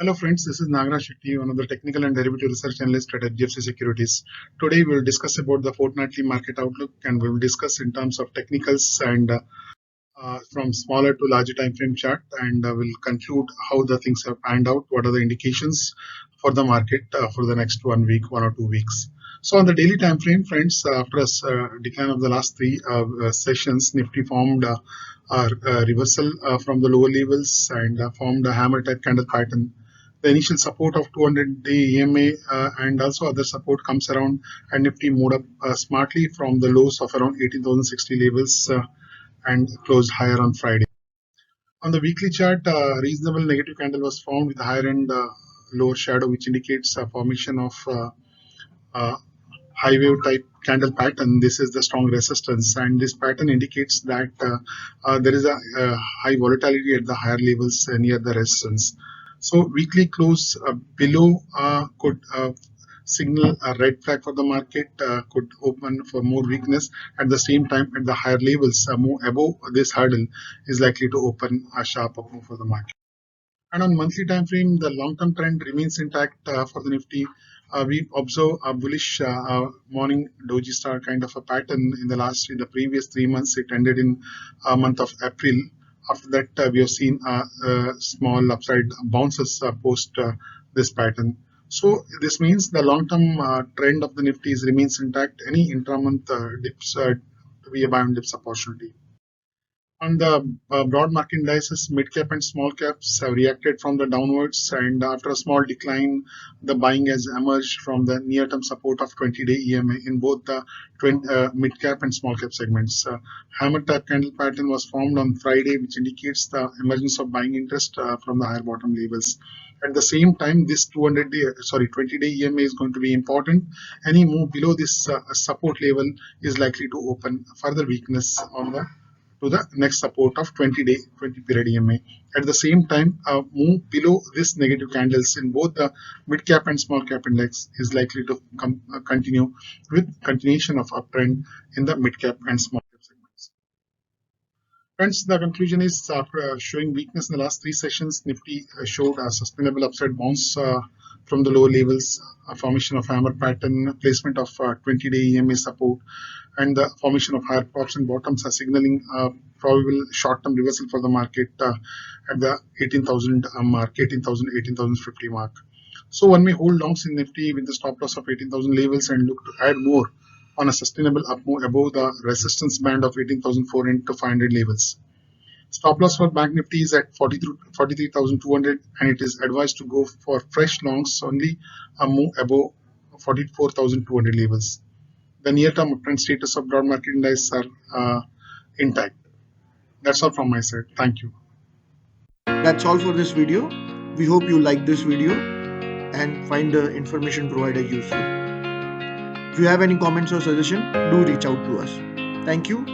Hello friends, this is Nagaraj Shetty, one of the technical and derivative research analysts at HDFC Securities. Today we will discuss about the fortnightly market outlook, and we will discuss in terms of technicals and from smaller to larger time frame chart, and we'll conclude how the things have panned out, what are the indications for the market for the next 1 week, 1 or 2 weeks. So on the daily time frame, friends, after a decline of the last three sessions, Nifty formed a reversal from the lower levels and formed a hammer type candle pattern. The initial support of 200-day EMA and also other support comes around, and Nifty moved up smartly from the lows of around 18,060 levels and closed higher on Friday. On the weekly chart, reasonable negative candle was formed with higher end lower shadow, which indicates a formation of high wave type candle pattern. This is the strong resistance, and this pattern indicates that there is a high volatility at the higher levels near the resistance. So weekly close below could signal a red flag for the market, could open for more weakness. At the same time, at the higher levels, move above this hurdle is likely to open a sharp up move for the market. And on monthly time frame, the long-term trend remains intact for the Nifty. We observe a bullish morning doji star kind of a pattern in the previous 3 months. It ended in month of April. After that, we have seen small upside bounces post this pattern. So this means the long-term trend of the Nifty remains intact. Any intra-month dips to be a buy and dips opportunity. On the broad market indices, mid cap and small caps have reacted from the downwards, and after a small decline, the buying has emerged from the near-term support of 20-day EMA in both the mid cap and small cap segments. Hammer type candle pattern was formed on Friday, which indicates the emergence of buying interest from the higher bottom levels. At the same time, this 20-day EMA is going to be important. Any move below this support level is likely to open further weakness on to the next support of 20 period EMA. At the same time, a move below this negative candles in both the mid cap and small cap index is likely to continue with continuation of uptrend in the mid cap and small cap segments. Friends, the conclusion is after showing weakness in the last 3 sessions, Nifty showed a sustainable upside bounce from the lower levels, a formation of hammer pattern, placement of 20-day EMA support, and the formation of higher tops and bottoms are signaling a probable short-term reversal for the market at the 18,000 mark, 18,050 mark. So one may hold longs in Nifty with the stop loss of 18,000 levels and look to add more on a sustainable up move above the resistance band of 18,400 to 500 levels. Stop loss for Bank Nifty is at 43,200, and it is advised to go for fresh longs only a move above 44,200 levels. The near-term uptrend status of broad market indices are intact. That's all from my side. Thank you. That's all for this video. We hope you like this video and find the information provided useful. If you have any comments or suggestions, do reach out to us. Thank you.